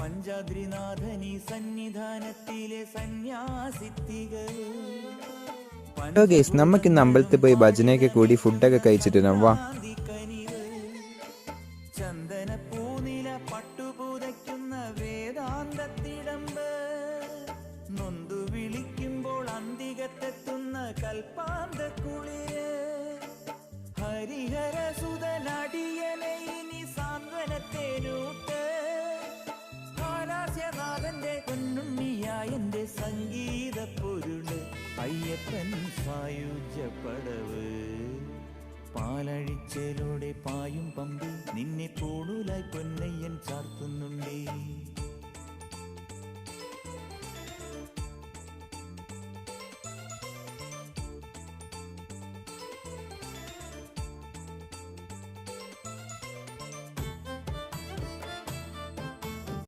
പഞ്ചാദ്രിനാഥനി സന്നിധാനത്തിലെ സന്യാസിത്തികൾ. Hello guys, നമുക്ക് ഇന്ന് അമ്പലത്തിൽ പോയി ഭജനയൊക്കെ കൂടി ഫുഡൊക്കെ കഴിച്ചിട്ട് വാ. ചന്ദനപ്പൂനില പട്ടുപൂതയ്ക്കുന്ന വേദാന്തത്തിടമ്പ്, നൊന്തു വിളിക്കുമ്പോൾ അന്തികത്തെത്തുന്ന കൽപ്പാന്ത കുളിര്. ഹരിഹര സുതനടിയനെ ഇനി സാന്ത്വനത്തേനൂട്ട്, ഹാലാസ്യനാഥന്റെ പൊന്നുണ്ണിയായന്റെ സംഗീത പൊരുള്. അയ്യപ്പൻ സായുജ്യപ്പടവ്, പാലഴിച്ചേലോടെ പായും പമ്പി നിന്നെ പൂണൂലായി പൊന്നയ്യൻ ചാർത്തുന്നുണ്ടേ.